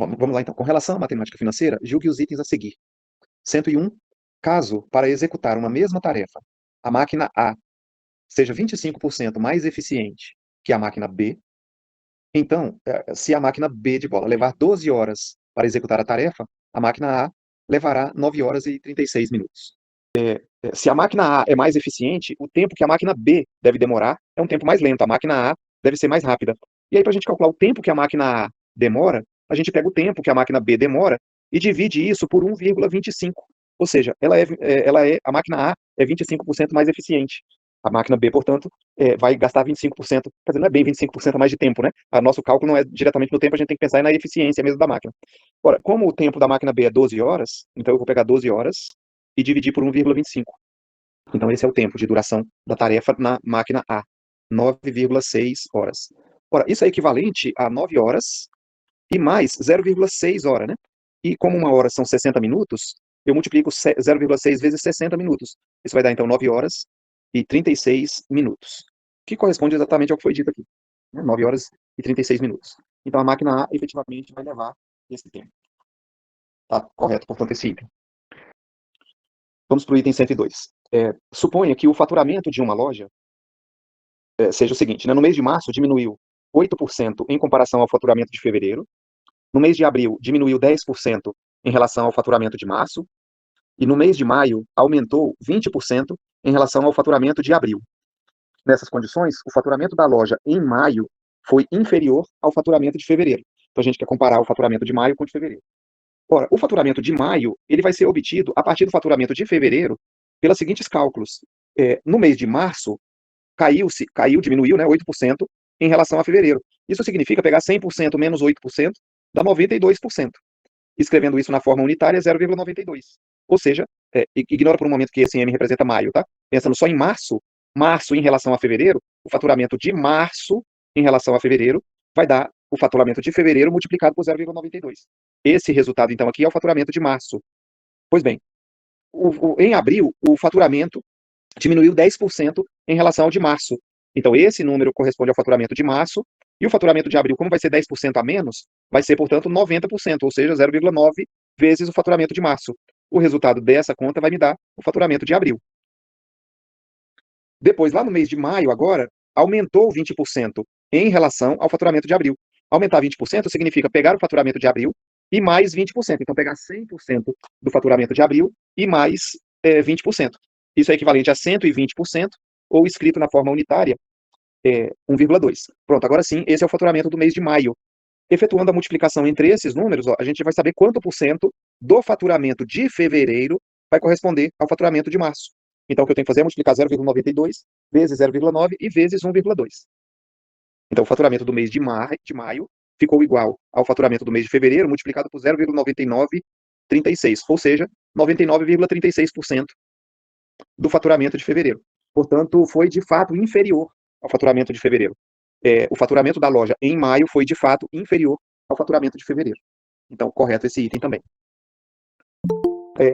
vamos lá então. Com relação à matemática financeira, julgue os itens a seguir. 101. Caso, para executar uma mesma tarefa, a máquina A seja 25% mais eficiente que a máquina B, então, se a máquina B de bola levar 12 horas para executar a tarefa, a máquina A levará 9 horas e 36 minutos. Se a máquina A é mais eficiente, o tempo que a máquina B deve demorar é um tempo mais lento. A máquina A deve ser mais rápida. E aí, para a gente calcular o tempo que a máquina A demora, a gente pega o tempo que a máquina B demora e divide isso por 1,25. Ou seja, a máquina A é 25% mais eficiente. A máquina B, portanto, vai gastar 25%, quer dizer, não é bem 25% a mais de tempo, né? O nosso cálculo não é diretamente no tempo, a gente tem que pensar na eficiência mesmo da máquina. Ora, como o tempo da máquina B é 12 horas, então eu vou pegar 12 horas e dividir por 1,25. Então, esse é o tempo de duração da tarefa na máquina A, 9,6 horas. Ora, isso é equivalente a 9 horas e mais 0,6 hora, né? E como uma hora são 60 minutos, eu multiplico 0,6 vezes 60 minutos. Isso vai dar, então, 9 horas e 36 minutos, que corresponde exatamente ao que foi dito aqui, né? 9 horas e 36 minutos. Então, a máquina A, efetivamente, vai levar esse tempo. Tá correto, portanto, esse item. Vamos para o item 102. Suponha que o faturamento de uma loja seja o seguinte, né? No mês de março diminuiu 8% em comparação ao faturamento de fevereiro, no mês de abril diminuiu 10% em relação ao faturamento de março, e no mês de maio aumentou 20% em relação ao faturamento de abril. Nessas condições, o faturamento da loja em maio foi inferior ao faturamento de fevereiro. Então a gente quer comparar o faturamento de maio com o de fevereiro. Ora, o faturamento de maio ele vai ser obtido a partir do faturamento de fevereiro pelos seguintes cálculos. No mês de março, diminuiu, né, 8% em relação a fevereiro. Isso significa pegar 100% menos 8%, dá 92%. Escrevendo isso na forma unitária, 0,92. Ou seja, ignora por um momento que esse M representa maio, tá? Pensando só em março, março em relação a fevereiro, o faturamento de março em relação a fevereiro vai dar o faturamento de fevereiro multiplicado por 0,92. Esse resultado, então, aqui é o faturamento de março. Pois bem, em abril, o faturamento diminuiu 10% em relação ao de março. Então, esse número corresponde ao faturamento de março, e o faturamento de abril, como vai ser 10% a menos, vai ser, portanto, 90%, ou seja, 0,9 vezes o faturamento de março. O resultado dessa conta vai me dar o faturamento de abril. Depois, lá no mês de maio, agora, aumentou 20% em relação ao faturamento de abril. Aumentar 20% significa pegar o faturamento de abril e mais 20%. Então, pegar 100% do faturamento de abril e mais 20%. Isso é equivalente a 120%, ou escrito na forma unitária, 1,2. Pronto, agora sim, esse é o faturamento do mês de maio. Efetuando a multiplicação entre esses números, a gente vai saber quanto por cento do faturamento de fevereiro vai corresponder ao faturamento de março. Então, o que eu tenho que fazer é multiplicar 0,92 vezes 0,9 e vezes 1,2. Então, o faturamento do mês de maio ficou igual ao faturamento do mês de fevereiro, multiplicado por 0,9936, ou seja, 99,36% do faturamento de fevereiro. Portanto, foi de fato inferior ao faturamento de fevereiro. O faturamento da loja em maio foi de fato inferior ao faturamento de fevereiro. Então, correto esse item também.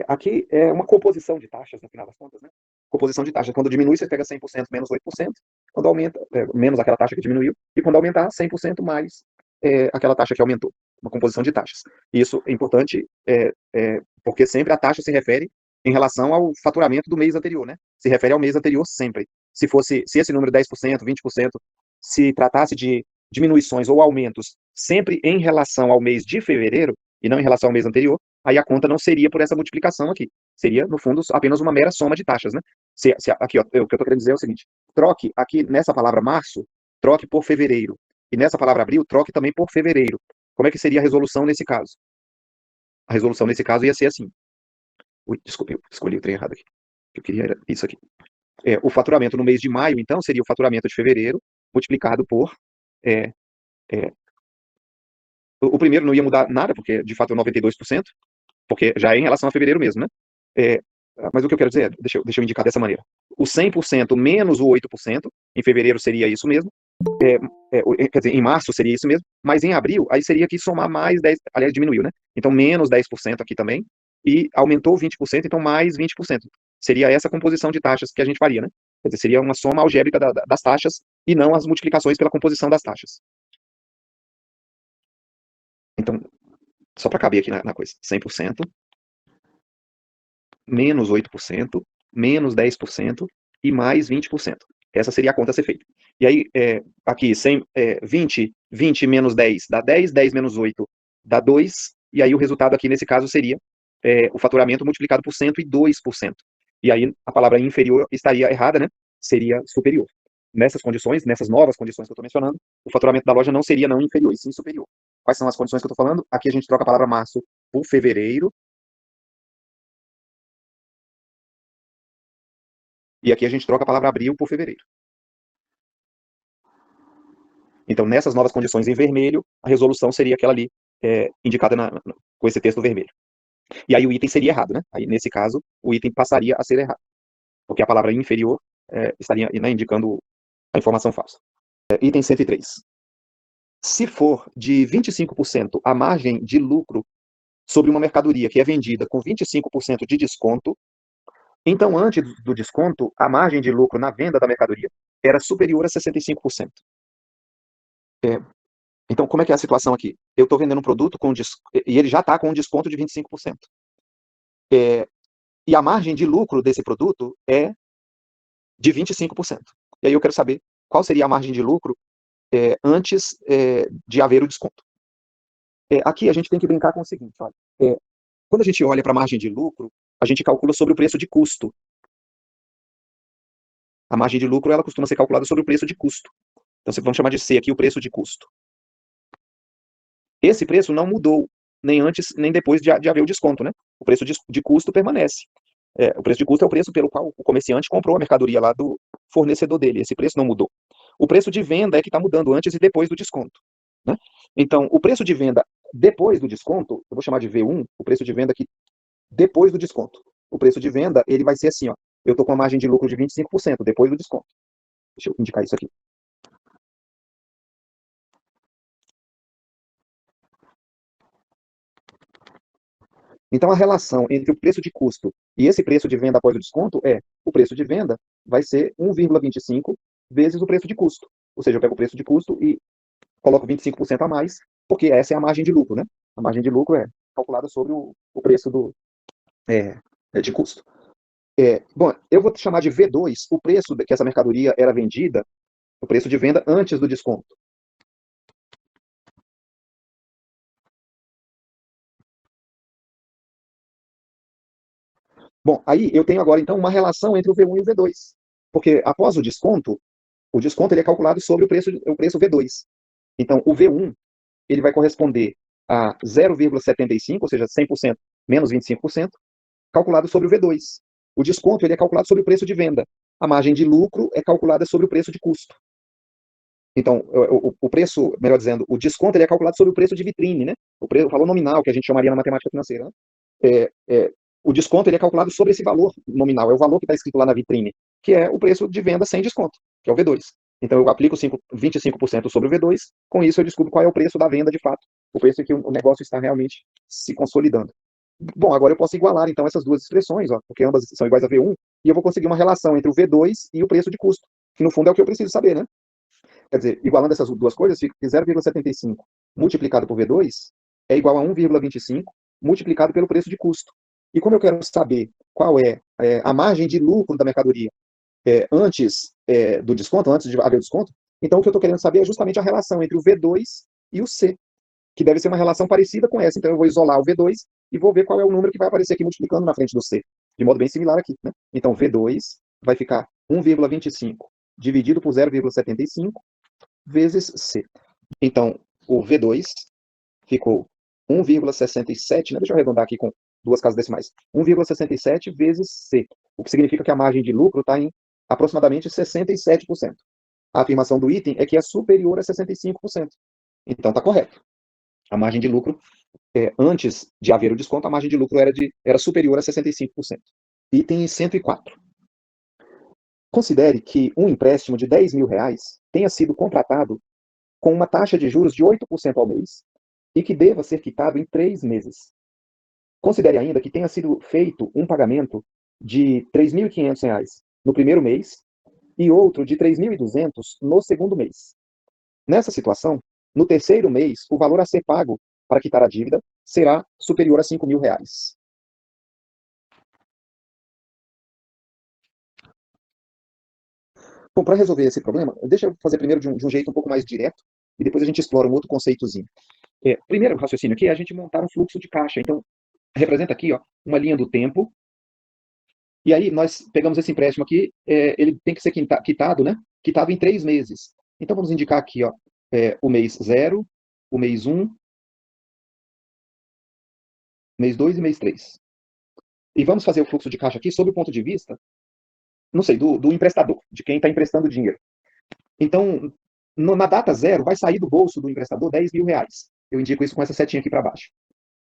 Aqui é uma composição de taxas, no final das contas, né? Composição de taxas. Quando diminui, você pega 100% menos 8%. Quando aumenta, menos aquela taxa que diminuiu. E quando aumentar, 100% mais aquela taxa que aumentou. Uma composição de taxas. Isso é importante porque sempre a taxa se refere em relação ao faturamento do mês anterior, né? Se refere ao mês anterior sempre. Se esse número 10%, 20%, se tratasse de diminuições ou aumentos sempre em relação ao mês de fevereiro e não em relação ao mês anterior, aí a conta não seria por essa multiplicação aqui. Seria, no fundo, apenas uma mera soma de taxas, né? Aqui, ó, o que eu estou querendo dizer é o seguinte: troque aqui nessa palavra março, troque por fevereiro. E nessa palavra abril, troque também por fevereiro. Como é que seria a resolução nesse caso? A resolução nesse caso ia ser assim. Desculpe, eu escolhi o trem errado aqui. O que eu queria era isso aqui. O faturamento no mês de maio, então, seria o faturamento de fevereiro multiplicado por... o primeiro não ia mudar nada, porque de fato é 92%, porque já é em relação a fevereiro mesmo, né? Mas o que eu quero dizer, deixa eu indicar dessa maneira. O 100% menos o 8%, em fevereiro seria isso mesmo, quer dizer, em março seria isso mesmo, mas em abril, aí seria que somar mais 10%, aliás, diminuiu, né? Então, menos 10% aqui também, e aumentou 20%, então mais 20%. Seria essa composição de taxas que a gente faria, né? Quer dizer, seria uma soma algébrica das taxas e não as multiplicações pela composição das taxas. Então, Só para caber aqui na coisa. 100%, menos 8%, menos 10% e mais 20%. Essa seria a conta a ser feita. E aí, aqui, 20 menos 10 dá 10, 10 menos 8 dá 2, e aí o resultado aqui, nesse caso, seria o faturamento multiplicado por 102%. E aí, a palavra inferior estaria errada, né? Seria superior. Nessas condições, nessas novas condições que eu estou mencionando, o faturamento da loja não seria não inferior, e sim superior. Quais são as condições que eu estou falando? Aqui a gente troca a palavra março por fevereiro, e aqui a gente troca a palavra abril por fevereiro. Então, nessas novas condições em vermelho, a resolução seria aquela ali, indicada com esse texto vermelho. E aí o item seria errado, né? Aí, nesse caso, o item passaria a ser errado, porque a palavra inferior estaria, né, indicando a informação falsa. Item 103. Se for de 25% a margem de lucro sobre uma mercadoria que é vendida com 25% de desconto, então, antes do desconto, a margem de lucro na venda da mercadoria era superior a 65%. Então, como é que é a situação aqui? Eu estou vendendo um produto e ele já está com um desconto de 25%. E a margem de lucro desse produto é de 25%. E aí eu quero saber qual seria a margem de lucro antes de haver o desconto. Aqui a gente tem que brincar com o seguinte, olha, quando a gente olha para a margem de lucro, a gente calcula sobre o preço de custo. A margem de lucro, ela costuma ser calculada sobre o preço de custo. Então, vamos chamar de C aqui o preço de custo. Esse preço não mudou, nem antes, nem depois de haver o desconto, né? O preço de custo permanece. O preço de custo é o preço pelo qual o comerciante comprou a mercadoria lá do fornecedor dele. Esse preço não mudou. O preço de venda é que está mudando antes e depois do desconto, né? Então, o preço de venda depois do desconto, eu vou chamar de V1, o preço de venda aqui depois do desconto. O preço de venda, ele vai ser assim, ó. Eu estou com uma margem de lucro de 25% depois do desconto. Deixa eu indicar isso aqui. Então, a relação entre o preço de custo e esse preço de venda após o desconto o preço de venda vai ser 1,25 vezes o preço de custo. Ou seja, eu pego o preço de custo e coloco 25% a mais, porque essa é a margem de lucro, né? A margem de lucro é calculada sobre o preço de custo. Bom, eu vou chamar de V2 o preço que essa mercadoria era vendida, o preço de venda antes do desconto. Bom, aí eu tenho agora, então, uma relação entre o V1 e o V2. Porque após o desconto ele é calculado sobre o preço V2. Então, o V1 ele vai corresponder a 0,75, ou seja, 100% menos 25%, calculado sobre o V2. O desconto ele é calculado sobre o preço de venda. A margem de lucro é calculada sobre o preço de custo. Então, o preço, melhor dizendo, o desconto ele é calculado sobre o preço de vitrine, né? O valor nominal, que a gente chamaria na matemática financeira. Né? É, é, o desconto ele é calculado sobre esse valor nominal, é o valor que está escrito lá na vitrine, que é o preço de venda sem desconto, que é o V2. Então, eu aplico 25% sobre o V2, com isso eu descubro qual é o preço da venda de fato, o preço em que o negócio está realmente se consolidando. Bom, agora eu posso igualar, então, essas duas expressões, ó, porque ambas são iguais a V1, e eu vou conseguir uma relação entre o V2 e o preço de custo, que no fundo é o que eu preciso saber, né? Quer dizer, igualando essas duas coisas, fica que 0,75 multiplicado por V2 é igual a 1,25 multiplicado pelo preço de custo. E como eu quero saber qual é a margem de lucro da mercadoria antes do desconto, antes de haver o desconto, então o que eu estou querendo saber é justamente a relação entre o V2 e o C, que deve ser uma relação parecida com essa. Então eu vou isolar o V2 e vou ver qual é o número que vai aparecer aqui multiplicando na frente do C, de modo bem similar aqui, né? Então V2 vai ficar 1,25 dividido por 0,75 vezes C. Então, o V2 ficou 1,67, né? Deixa eu arredondar aqui com duas casas decimais. 1,67 vezes C, o que significa que a margem de lucro está em aproximadamente 67%. A afirmação do item é que é superior a 65%. Então, está correto. A margem de lucro, antes de haver o desconto, a margem de lucro era superior a 65%. Item 104. Considere que um empréstimo de R$ 10.000 tenha sido contratado com uma taxa de juros de 8% ao mês e que deva ser quitado em 3 meses. Considere ainda que tenha sido feito um pagamento de R$ 3.500 no primeiro mês e outro de R$ 3.200 no segundo mês. Nessa situação, no terceiro mês, o valor a ser pago para quitar a dívida será superior a R$ 5.000. Bom, para resolver esse problema, deixa eu fazer primeiro de um jeito um pouco mais direto, e depois a gente explora um outro conceitozinho. Primeiro raciocínio aqui é a gente montar um fluxo de caixa. Então, representa aqui, ó, uma linha do tempo, e aí nós pegamos esse empréstimo aqui, ele tem que ser quitado, né? Quitado em 3 meses. Então, vamos indicar aqui, ó, o mês 0, o mês 1, mês 2 e mês 3. E vamos fazer o fluxo de caixa aqui sob o ponto de vista, não sei, do emprestador, de quem está emprestando dinheiro. Então, na data 0, vai sair do bolso do emprestador R$ 10.000. Eu indico isso com essa setinha aqui para baixo.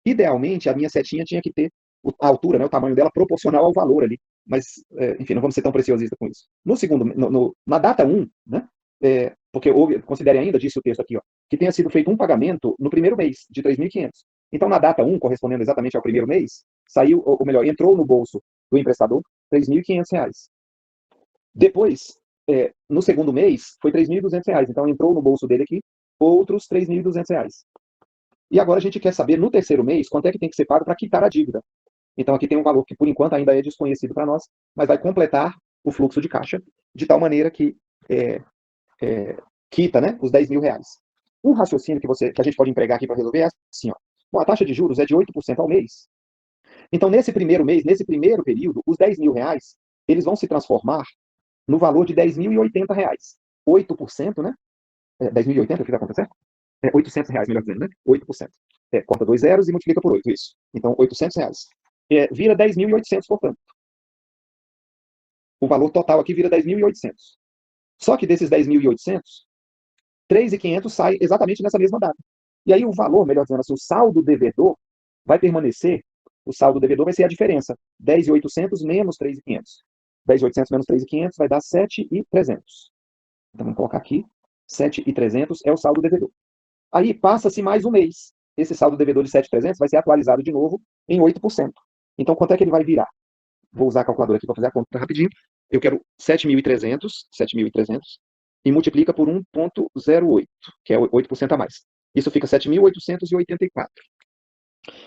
Idealmente, a minha setinha tinha que ter a altura, né, o tamanho dela proporcional ao valor ali. Mas, enfim, não vamos ser tão preciosistas com isso. No segundo, na data 1, né, porque considere ainda, disse o texto aqui, ó, que tenha sido feito um pagamento no primeiro mês, de 3.500. Então, na data 1, correspondendo exatamente ao primeiro mês, saiu, ou melhor, entrou no bolso do emprestador R$ 3.500. Depois, no segundo mês, foi R$ 3.200. Então, entrou no bolso dele aqui outros R$ 3.200. E agora a gente quer saber, no terceiro mês, quanto é que tem que ser pago para quitar a dívida. Então, aqui tem um valor que, por enquanto, ainda é desconhecido para nós, mas vai completar o fluxo de caixa, de tal maneira que quita, né, os R$ 10.000. Um raciocínio que a gente pode empregar aqui para resolver é assim, ó. Bom, a taxa de juros é de 8% ao mês. Então, nesse primeiro mês, nesse primeiro período, os R$ 10.000, eles vão se transformar no valor de R$ 10.080. 8%, né? 10.080, eu fiz a conta certa? R$ 800, melhor dizendo, né? 8%. Corta 2 zeros e multiplica por 8, isso. Então, R$ 800. Vira 10.800, portanto. O valor total aqui vira 10.800. Só que desses 10.800, 3.500 sai exatamente nessa mesma data. E aí o valor, melhor dizendo assim, o saldo devedor vai permanecer, o saldo devedor vai ser a diferença, 10.800 menos 3.500. 10.800 menos 3.500 vai dar 7.300. Então vamos colocar aqui, 7.300 é o saldo devedor. Aí passa-se mais um mês. Esse saldo devedor de 7.300 vai ser atualizado de novo em 8%. Então quanto é que ele vai virar? Vou usar a calculadora aqui para fazer a conta rapidinho. Eu quero 7.300, e multiplica por 1,08, que é 8% a mais. Isso fica 7.884.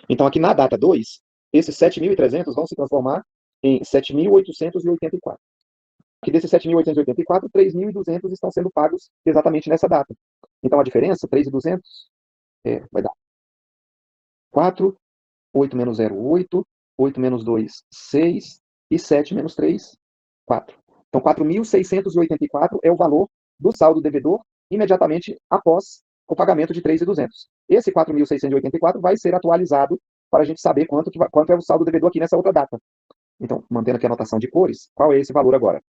Então, aqui na data 2, esses 7.300 vão se transformar em 7.884. Aqui desses 7.884, 3.200 estão sendo pagos exatamente nessa data. Então, a diferença, 3.200, vai dar 4, 8 menos 0, 8, 8 menos 2, 6, e 7 menos 3, 4. Então, 4.684 é o valor do saldo devedor imediatamente após o pagamento de 3.200. Esse 4.684 vai ser atualizado para a gente saber quanto é o saldo devedor aqui nessa outra data. Então, mantendo aqui a anotação de cores, qual é esse valor agora?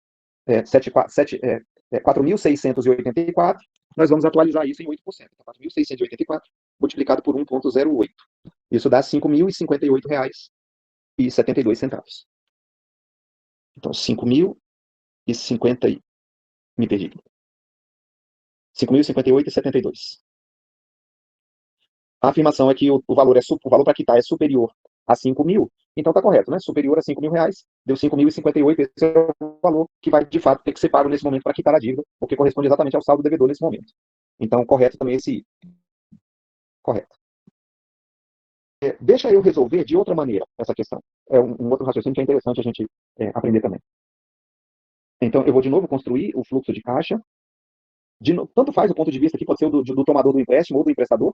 4.684, nós vamos atualizar isso em 8%. Então, 4.684 multiplicado por 1,08. Isso dá R$ 5.058,72. Então, 5.050, me perdi. 5.058,72. A afirmação é que o valor para quitar é superior a 5.000, então está correto, né? Superior a R$ 5.000, deu 5.058, esse é o valor que vai, de fato, ter que ser pago nesse momento para quitar a dívida, porque corresponde exatamente ao saldo devedor nesse momento. Então, correto também esse. Correto. Deixa eu resolver de outra maneira essa questão. É um outro raciocínio que é interessante a gente aprender também. Então, eu vou de novo construir o fluxo de caixa. Tanto faz o ponto de vista aqui, pode ser o do tomador do empréstimo ou do emprestador,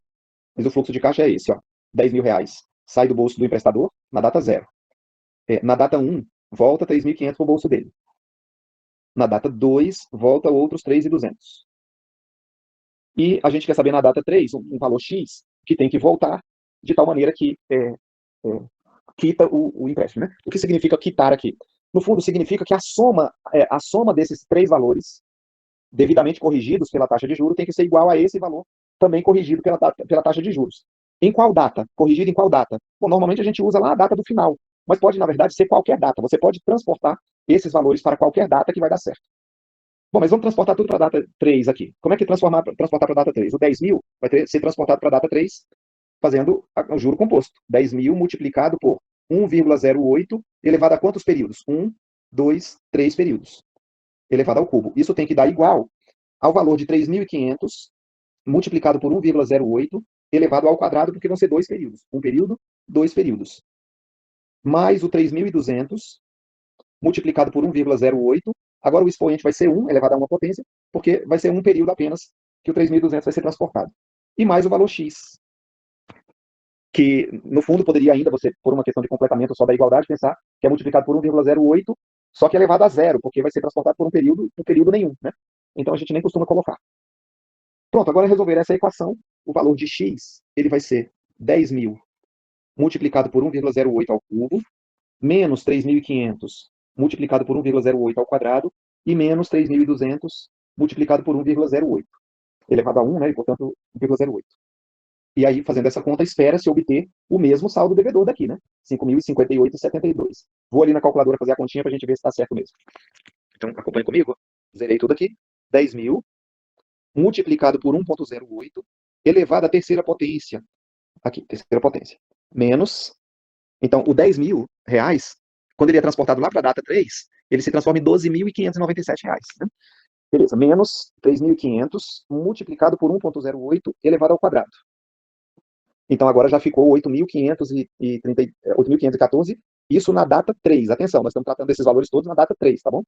mas o fluxo de caixa é esse, ó. R$ 10.000 sai do bolso do emprestador na data 0. Na data 1, volta 3.500 para o bolso dele. Na data 2, volta outros 3.200. E a gente quer saber na data 3, um valor X, que tem que voltar de tal maneira que quita o empréstimo, né? O que significa quitar aqui? No fundo, significa que a soma desses 3 valores, devidamente corrigidos pela taxa de juros, tem que ser igual a esse valor, também corrigido pela taxa de juros. Em qual data? Corrigido em qual data? Bom, normalmente a gente usa lá a data do final, mas pode, na verdade, ser qualquer data. Você pode transportar esses valores para qualquer data que vai dar certo. Bom, mas vamos transportar tudo para a data 3 aqui. Como é que transportar para a data 3? O 10.000 vai ser transportado para a data 3 fazendo o juro composto. 10.000 multiplicado por 1,08 elevado a quantos períodos? 1, 2, 3 períodos. Elevado ao cubo. Isso tem que dar igual ao valor de 3.500 multiplicado por 1,08 elevado ao quadrado, porque vão ser dois períodos. Um período, dois períodos. Mais o 3.200 multiplicado por 1,08. Agora o expoente vai ser 1 elevado a uma potência, porque vai ser um período apenas que o 3.200 vai ser transportado. E mais o valor x, que no fundo poderia ainda, você, por uma questão de completamento só da igualdade, pensar que é multiplicado por 1,08, só que elevado a zero, porque vai ser transportado por um período nenhum, né? Então a gente nem costuma colocar. Pronto, agora resolver essa equação, o valor de x, ele vai ser 10.000 multiplicado por 1,08 ao cubo, menos 3.500 multiplicado por 1,08 ao quadrado, e menos 3.200 multiplicado por 1,08, elevado a 1, né, e portanto 1,08. E aí, fazendo essa conta, espera-se obter o mesmo saldo devedor daqui, né? 5.058,72. Vou ali na calculadora fazer a continha para a gente ver se está certo mesmo. Então, acompanha comigo. Zerei tudo aqui. 10.000 multiplicado por 1,08 elevado à terceira potência. Aqui, terceira potência. Menos. Então, o 10.000 reais, quando ele é transportado lá para a data 3, ele se transforma em 12.597 reais. Né? Beleza. Menos 3.500 multiplicado por 1,08 elevado ao quadrado. Então agora já ficou 8.514, isso na data 3. Atenção, nós estamos tratando desses valores todos na data 3, tá bom?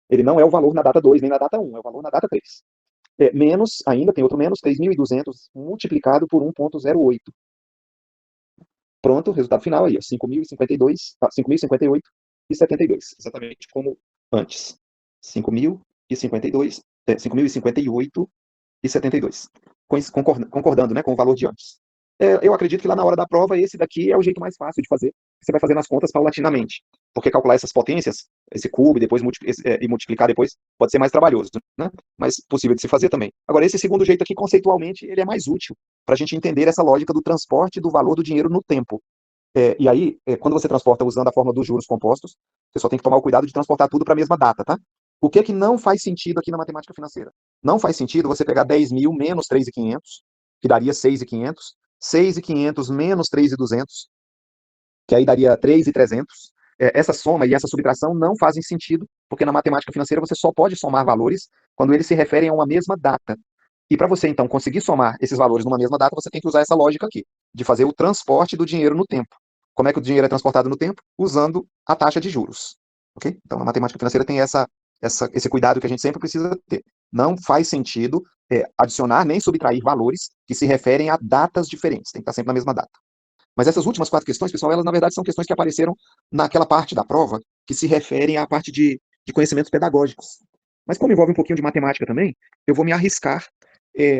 Ele não é o valor na data 2 nem na data 1, é o valor na data 3. Menos, ainda tem outro menos, 3.200 multiplicado por 1,08. Pronto, resultado final aí, 5.058,72. Exatamente como antes. 5.058,72. Concordando, né, com o valor de antes. Eu acredito que lá na hora da prova, esse daqui é o jeito mais fácil de fazer. Você vai fazendo as contas paulatinamente. Porque calcular essas potências, esse cubo, depois e multiplicar depois, pode ser mais trabalhoso, né? Mas possível de se fazer também. Agora, esse segundo jeito aqui, conceitualmente, ele é mais útil para a gente entender essa lógica do transporte do valor do dinheiro no tempo. E aí, quando você transporta usando a fórmula dos juros compostos, você só tem que tomar o cuidado de transportar tudo para a mesma data, tá? O que não faz sentido aqui na matemática financeira? Não faz sentido você pegar 10.000 menos 3.500, que daria 6.500, 6.500 menos 3.200, que aí daria 3.300. Essa soma e essa subtração não fazem sentido, porque na matemática financeira você só pode somar valores quando eles se referem a uma mesma data. E para você, então, conseguir somar esses valores numa mesma data, você tem que usar essa lógica aqui, de fazer o transporte do dinheiro no tempo. Como é que o dinheiro é transportado no tempo? Usando a taxa de juros. Ok? Então, a matemática financeira tem esse cuidado que a gente sempre precisa ter. Não faz sentido adicionar nem subtrair valores que se referem a datas diferentes. Tem que estar sempre na mesma data. Mas essas últimas 4 questões, pessoal, elas na verdade são questões que apareceram naquela parte da prova que se referem à parte de conhecimentos pedagógicos. Mas como envolve um pouquinho de matemática também, eu vou me arriscar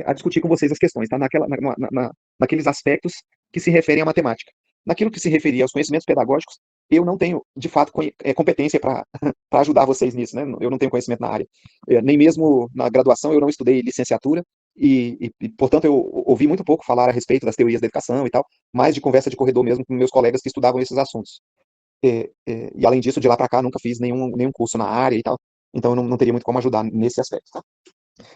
a discutir com vocês as questões, tá? Naqueles aspectos que se referem à matemática. Naquilo que se referia aos conhecimentos pedagógicos, eu não tenho, de fato, competência para ajudar vocês nisso, né? Eu não tenho conhecimento na área. Nem mesmo na graduação eu não estudei licenciatura, portanto, eu ouvi muito pouco falar a respeito das teorias da educação e tal, mais de conversa de corredor mesmo com meus colegas que estudavam esses assuntos. E além disso, de lá para cá, nunca fiz nenhum curso na área e tal, então eu não teria muito como ajudar nesse aspecto, tá?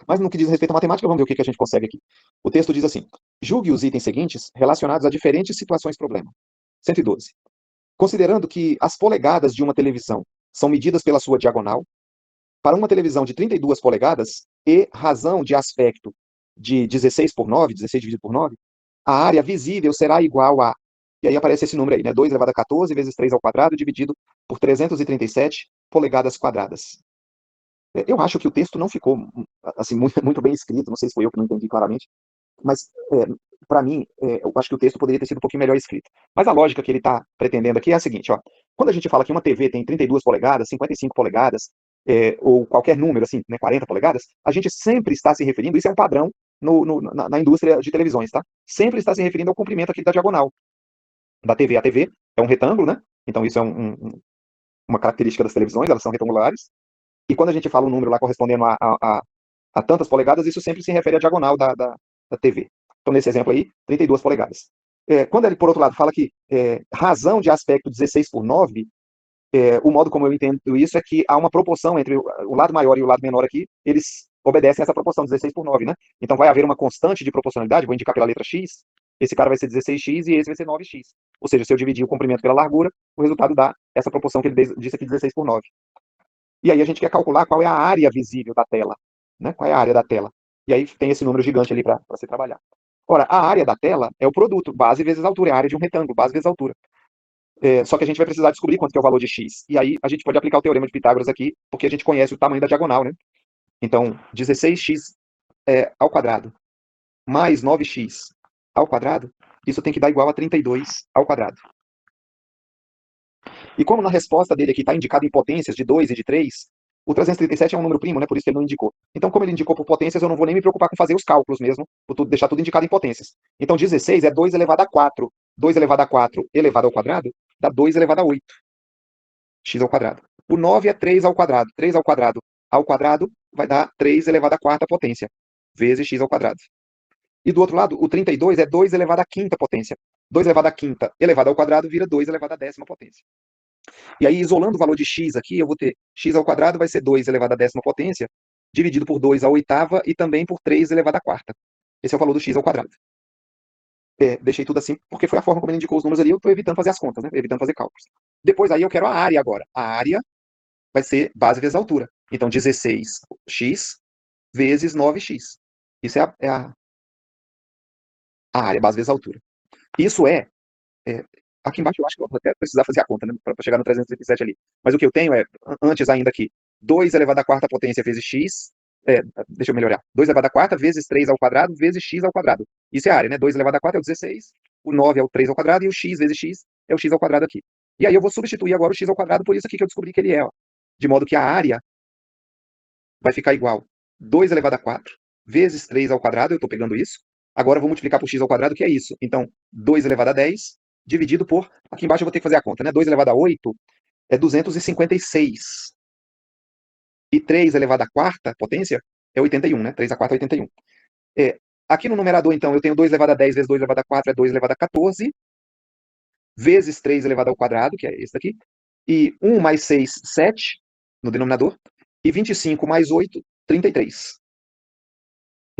Mas no que diz respeito à matemática, vamos ver o que a gente consegue aqui. O texto diz assim: julgue os itens seguintes relacionados a diferentes situações-problema. 112. Considerando que as polegadas de uma televisão são medidas pela sua diagonal, para uma televisão de 32 polegadas e razão de aspecto de 16 por 9, 16 dividido por 9, a área visível será igual a... E aí aparece esse número aí, né? 2 elevado a 14 vezes 3 ao quadrado dividido por 337 polegadas quadradas. Eu acho que o texto não ficou assim, muito bem escrito, não sei se foi eu que não entendi claramente, mas para mim, eu acho que o texto poderia ter sido um pouquinho melhor escrito. Mas a lógica que ele está pretendendo aqui é a seguinte, ó, quando a gente fala que uma TV tem 32 polegadas, 55 polegadas, ou qualquer número, assim, né, 40 polegadas, a gente sempre está se referindo, isso é um padrão na indústria de televisões, tá? Sempre está se referindo ao comprimento aqui da diagonal da TV. A TV é um retângulo, né? Então isso é uma característica das televisões, elas são retangulares. E quando a gente fala um número lá correspondendo a tantas polegadas, isso sempre se refere à diagonal da TV. Então, nesse exemplo aí, 32 polegadas. Quando ele, por outro lado, fala que razão de aspecto 16 por 9, o modo como eu entendo isso é que há uma proporção entre o lado maior e o lado menor aqui, eles obedecem a essa proporção, 16 por 9, né? Então vai haver uma constante de proporcionalidade, vou indicar pela letra X, esse cara vai ser 16x e esse vai ser 9x. Ou seja, se eu dividir o comprimento pela largura, o resultado dá essa proporção que ele disse aqui, 16 por 9. E aí a gente quer calcular qual é a área visível da tela, né? Qual é a área da tela. E aí tem esse número gigante ali para se trabalhar. Ora, a área da tela é o produto, base vezes altura, é a área de um retângulo, base vezes altura. Só que a gente vai precisar descobrir quanto que é o valor de x. E aí a gente pode aplicar o teorema de Pitágoras aqui, porque a gente conhece o tamanho da diagonal, né? Então, 16x ao quadrado mais 9x ao quadrado, isso tem que dar igual a 32 ao quadrado. E como na resposta dele aqui está indicado em potências de 2 e de 3, o 337 é um número primo, né? Por isso que ele não indicou. Então, como ele indicou por potências, eu não vou nem me preocupar com fazer os cálculos mesmo, vou deixar tudo indicado em potências. Então, 16 é 2 elevado a 4. 2 elevado a 4 elevado ao quadrado dá 2 elevado a 8. X ao quadrado. O 9 é 3 ao quadrado. 3 ao quadrado vai dar 3 elevado à quarta potência, vezes x ao quadrado. E do outro lado, o 32 é 2 elevado à quinta potência. 2 elevado à quinta elevado ao quadrado vira 2 elevado à décima potência. E aí, isolando o valor de x aqui, eu vou ter x ao quadrado vai ser 2 elevado à décima potência, dividido por 2 à oitava e também por 3 elevado à quarta. Esse é o valor do x ao quadrado. Deixei tudo assim, porque foi a forma como ele indicou os números ali, eu estou evitando fazer as contas, né? Evitando fazer cálculos. Depois aí eu quero a área agora. A área vai ser base vezes altura. Então, 16x vezes 9x. Isso é a área, base vezes altura. Isso aqui embaixo eu acho que eu vou até precisar fazer a conta, né, para chegar no 337 ali. Mas o que eu tenho antes ainda aqui, 2 elevado à quarta potência vezes x, deixa eu melhorar, 2 elevado à quarta vezes 3 ao quadrado vezes x ao quadrado. Isso é a área, né? 2 elevado à quarta é o 16, o 9 é o 3 ao quadrado e o x vezes x é o x ao quadrado aqui. E aí eu vou substituir agora o x ao quadrado por isso aqui que eu descobri que ele é, ó. De modo que a área vai ficar igual 2 elevado a 4 vezes 3 ao quadrado, eu estou pegando isso. Agora eu vou multiplicar por x ao quadrado, que é isso. Então, 2 elevado a 10 dividido por... Aqui embaixo eu vou ter que fazer a conta, né? 2 elevado a 8 é 256. E 3 elevado à quarta potência é 81, né? 3 à quarta é 81. Aqui no numerador, então, eu tenho 2 elevado a 10 vezes 2 elevado a 4 é 2 elevado a 14, vezes 3 elevado ao quadrado, que é esse daqui. E 1 mais 6, 7, no denominador. E 25 mais 8, 33.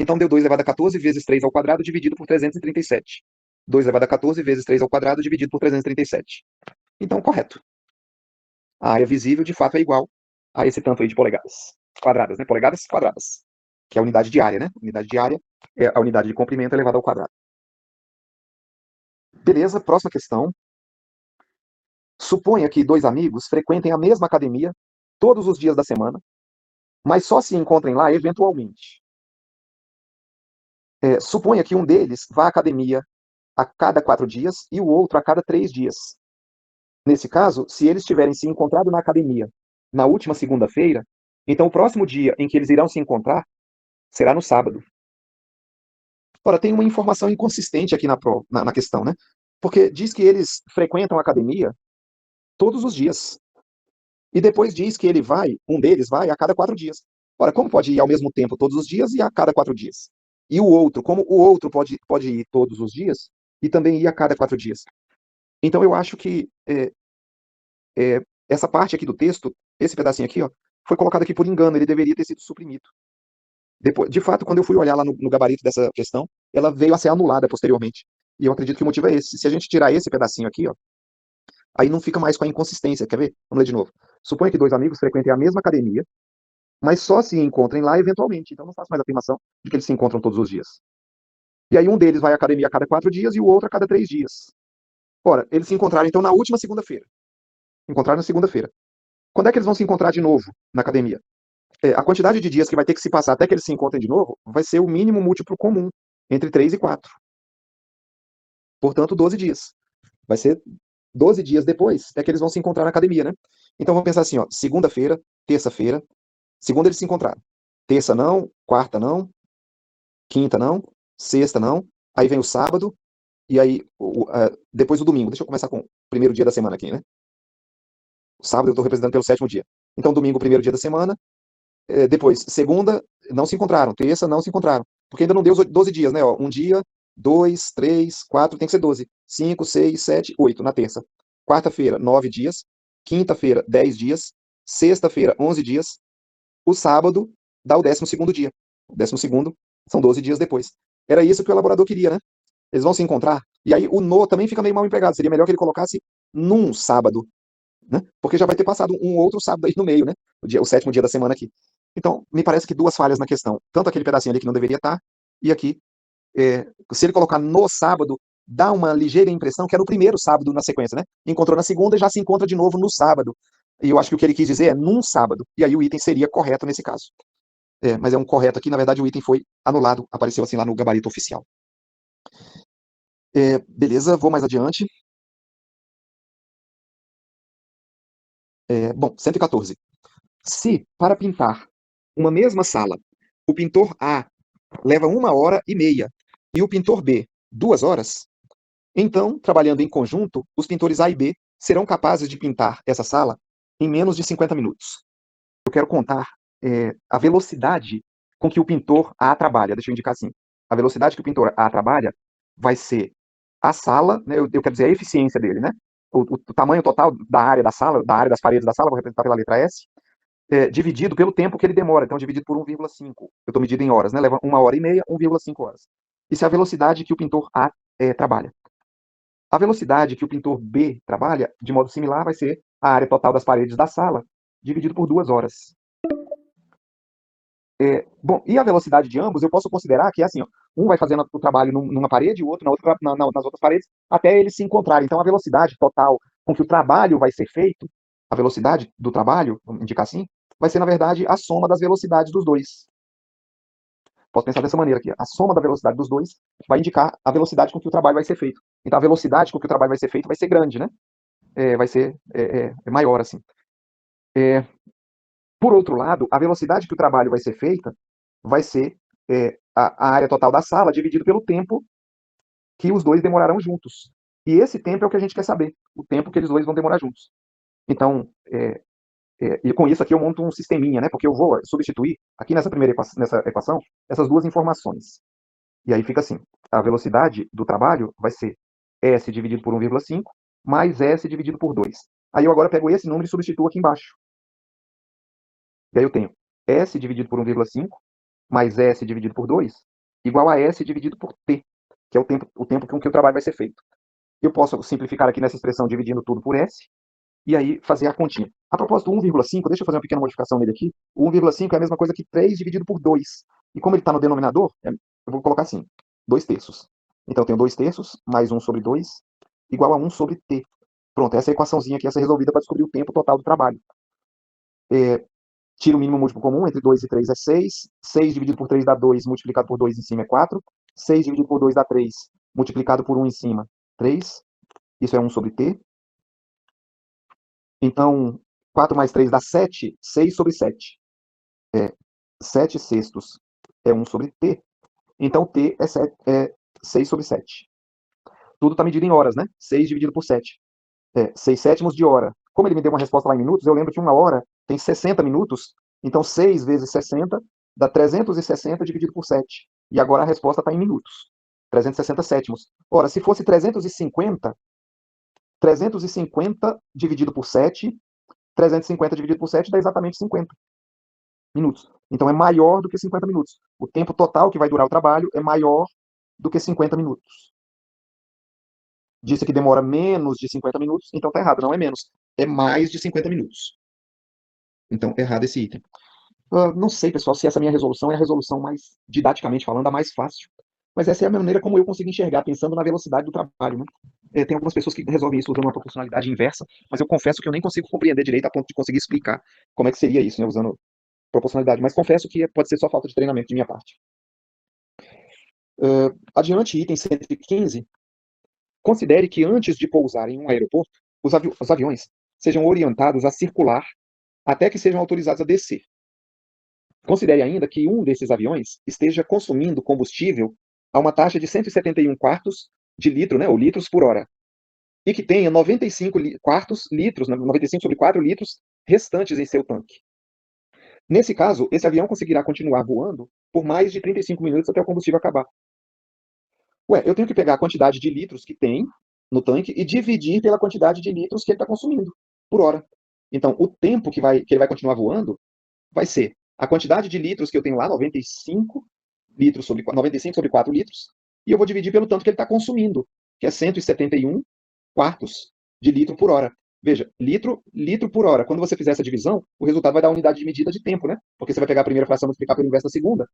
Então deu 2 elevado a 14 vezes 3 ao quadrado dividido por 337. 2 elevado a 14 vezes 3 ao quadrado dividido por 337. Então, correto. A área visível, de fato, é igual a esse tanto aí de polegadas quadradas, né? Polegadas quadradas, que é a unidade de área, né? Unidade de área é a unidade de comprimento elevada ao quadrado. Beleza, próxima questão. Suponha que dois amigos frequentem a mesma academia todos os dias da semana, mas só se encontrem lá eventualmente. Suponha que um deles vá à academia a cada 4 dias e o outro a cada 3 dias. Nesse caso, se eles tiverem se encontrado na academia na última segunda-feira, então o próximo dia em que eles irão se encontrar será no sábado. Ora, tem uma informação inconsistente aqui na questão, né? Porque diz que eles frequentam a academia todos os dias. E depois diz que um deles vai a cada 4 dias. Ora, como pode ir ao mesmo tempo todos os dias e a cada 4 dias? E o outro, como o outro pode ir todos os dias e também ir a cada 4 dias? Então eu acho que essa parte aqui do texto, esse pedacinho aqui, ó, foi colocado aqui por engano, ele deveria ter sido suprimido. Depois, de fato, quando eu fui olhar lá no gabarito dessa questão, ela veio a ser anulada posteriormente. E eu acredito que o motivo é esse. Se a gente tirar esse pedacinho aqui, ó, aí não fica mais com a inconsistência. Quer ver? Vamos ler de novo. Suponha que dois amigos frequentem a mesma academia, mas só se encontrem lá eventualmente. Então não faço mais a afirmação de que eles se encontram todos os dias. E aí um deles vai à academia a cada 4 dias e o outro a cada 3 dias. Ora, eles se encontraram então na última segunda-feira. Encontraram na segunda-feira. Quando é que eles vão se encontrar de novo na academia? A quantidade de dias que vai ter que se passar até que eles se encontrem de novo vai ser o mínimo múltiplo comum entre 3 e 4. Portanto, 12 dias. Vai ser 12 dias depois é que eles vão se encontrar na academia, né? Então vamos pensar assim, ó, segunda-feira, terça-feira, segunda eles se encontraram. Terça não, quarta não, quinta não, sexta não, aí vem o sábado, e aí depois o domingo. Deixa eu começar com o primeiro dia da semana aqui, né? O sábado eu estou representando pelo sétimo dia. Então domingo, primeiro dia da semana, depois, segunda, não se encontraram. Terça, não se encontraram. Porque ainda não deu os 12 dias, né? Ó, um dia, 2, 3, 4, tem que ser 12. 5, 6, 7, 8 na terça. Quarta-feira, 9 dias. Quinta-feira, 10 dias. Sexta-feira, 11 dias. O sábado dá o 12º dia. O 12º são 12 dias depois. Era isso que o elaborador queria, né? Eles vão se encontrar. E aí o no também fica meio mal empregado. Seria melhor que ele colocasse num sábado, né? Porque já vai ter passado um outro sábado aí no meio, né? O sétimo dia da semana aqui. Então, me parece que duas falhas na questão. Tanto aquele pedacinho ali que não deveria estar, e aqui se ele colocar no sábado, dá uma ligeira impressão que é no primeiro sábado na sequência, né? Encontrou na segunda e já se encontra de novo no sábado. E eu acho que o que ele quis dizer é num sábado. E aí o item seria correto nesse caso. Mas é um correto aqui, na verdade o item foi anulado, apareceu assim lá no gabarito oficial. Beleza, vou mais adiante. Bom, 114. Se, para pintar uma mesma sala, o pintor A leva 1h30 e o pintor B 2 horas, então, trabalhando em conjunto, os pintores A e B serão capazes de pintar essa sala em menos de 50 minutos. Eu quero contar a velocidade com que o pintor A trabalha. Deixa eu indicar assim. A velocidade que o pintor A trabalha vai ser a sala, né, eu quero dizer a eficiência dele, né? O tamanho total da área da sala, da área das paredes da sala, vou representar pela letra S, dividido pelo tempo que ele demora, então dividido por 1,5. Eu estou medindo em horas, né? Leva 1h30, 1,5 horas. Isso é a velocidade que o pintor A trabalha. A velocidade que o pintor B trabalha, de modo similar, vai ser a área total das paredes da sala, dividido por 2 horas. Bom, e a velocidade de ambos, eu posso considerar que é assim, ó, um vai fazendo o trabalho numa parede, o outro nas outras paredes, até eles se encontrarem. Então, a velocidade total com que o trabalho vai ser feito, a velocidade do trabalho, vamos indicar assim, vai ser, na verdade, a soma das velocidades dos dois. Posso pensar dessa maneira aqui. A soma da velocidade dos dois vai indicar a velocidade com que o trabalho vai ser feito. Então, a velocidade com que o trabalho vai ser feito vai ser grande, né? Vai ser maior, assim. Por outro lado, a velocidade que o trabalho vai ser feita vai ser a área total da sala dividido pelo tempo que os dois demorarão juntos. E esse tempo é o que a gente quer saber, o tempo que eles dois vão demorar juntos. Então, e com isso aqui eu monto um sisteminha, né? Porque eu vou substituir aqui nessa equação essas duas informações. E aí fica assim, a velocidade do trabalho vai ser S dividido por 1,5 mais S dividido por 2. Aí eu agora pego esse número e substituo aqui embaixo. E aí eu tenho S dividido por 1,5 mais S dividido por 2 igual a S dividido por T, que é o tempo com que o trabalho vai ser feito. Eu posso simplificar aqui nessa expressão dividindo tudo por S, e aí fazer a continha. A propósito, 1,5, deixa eu fazer uma pequena modificação nele aqui. O 1,5 é a mesma coisa que 3 dividido por 2. E como ele está no denominador, eu vou colocar assim, 2/3. Então eu tenho 2/3 mais 1 sobre 2 igual a 1 sobre T. Pronto, essa é a equaçãozinha aqui, essa é resolvida para descobrir o tempo total do trabalho. Tira o mínimo múltiplo comum, entre 2 e 3 é 6. 6 dividido por 3 dá 2, multiplicado por 2 em cima é 4. 6 dividido por 2 dá 3, multiplicado por 1 em cima, 3. Isso é 1 sobre T. Então, 4 mais 3 dá 7, 6 sobre 7. 7 sextos é 1 sobre T. Então, T é 6 sobre 7. Tudo está medido em horas, né? 6 dividido por 7. 6 sétimos de hora. Como ele me deu uma resposta lá em minutos, eu lembro que uma hora tem 60 minutos. Então, 6 vezes 60 dá 360 dividido por 7. E agora a resposta está em minutos. 360 sétimos. Ora, se fosse 350 dividido por 7, 350 dividido por 7 dá exatamente 50 minutos. Então é maior do que 50 minutos. O tempo total que vai durar o trabalho é maior do que 50 minutos. Disse que demora menos de 50 minutos, então está errado, não é menos. É mais de 50 minutos. Então, errado esse item. Não sei, pessoal, se essa minha resolução é a resolução mais, didaticamente falando, a mais fácil. Mas essa é a maneira como eu consigo enxergar, pensando na velocidade do trabalho. Né? Tem algumas pessoas que resolvem isso usando uma proporcionalidade inversa, mas eu confesso que eu nem consigo compreender direito a ponto de conseguir explicar como é que seria isso, né, usando proporcionalidade. Mas confesso que pode ser só falta de treinamento de minha parte. Adiante, item 115. Considere que antes de pousar em um aeroporto, os aviões sejam orientados a circular até que sejam autorizados a descer. Considere ainda que um desses aviões esteja consumindo combustível a uma taxa de 171 quartos de litro, né, ou litros por hora, e que tenha 95 quartos litros, 95 sobre 4 litros restantes em seu tanque. Nesse caso, esse avião conseguirá continuar voando por mais de 35 minutos até o combustível acabar. Eu tenho que pegar a quantidade de litros que tem no tanque e dividir pela quantidade de litros que ele está consumindo por hora. Então, o tempo que ele vai continuar voando vai ser a quantidade de litros que eu tenho lá, 95 sobre 4 litros, e eu vou dividir pelo tanto que ele está consumindo, que é 171 quartos de litro por hora. Veja, litro por hora. Quando você fizer essa divisão, o resultado vai dar a unidade de medida de tempo, né? Porque você vai pegar a primeira fração e multiplicar pelo inverso da segunda.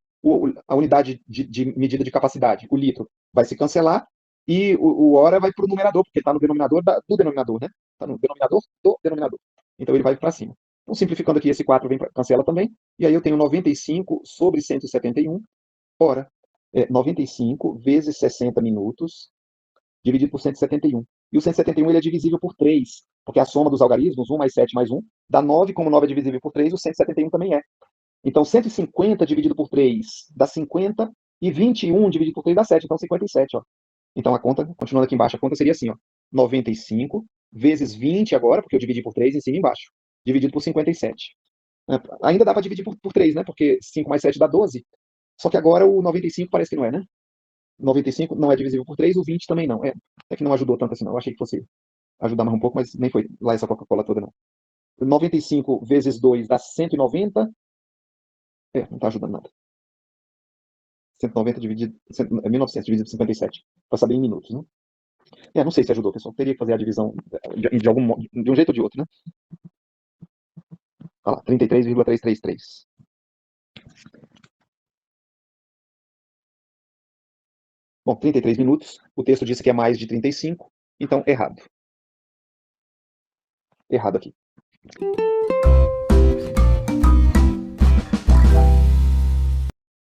A unidade de medida de capacidade, o litro, vai se cancelar e o hora vai para o numerador, porque está no denominador do denominador, né? Está no denominador do denominador. Então ele vai para cima. Então, simplificando aqui, esse 4 vem cancela também. E aí eu tenho 95 sobre 171. Ora, 95 vezes 60 minutos dividido por 171. E o 171 ele é divisível por 3, porque a soma dos algarismos, 1 mais 7 mais 1, dá 9, como 9 é divisível por 3, o 171 também é. Então, 150 dividido por 3 dá 50, e 21 dividido por 3 dá 7, então 57. Ó. Então, a conta, continuando aqui embaixo, a conta seria assim, ó, 95 vezes 20 agora, porque eu dividi por 3 em cima e embaixo, dividido por 57. Ainda dá para dividir por 3, né? Porque 5 mais 7 dá 12. Só que agora o 95 parece que não é, né? 95 não é divisível por 3, o 20 também não. É que não ajudou tanto assim, não. Eu achei que fosse ajudar mais um pouco, mas nem foi lá essa Coca-Cola toda, não. 95 vezes 2 dá 190. Não tá ajudando nada. 190 dividido. 1900 dividido por 57. Para saber em minutos, né? Não sei se ajudou, pessoal. Teria que fazer a divisão de um jeito ou de outro, né? Olha lá, 33,333. Bom, 33 minutos. O texto disse que é mais de 35. Então, errado. Errado aqui.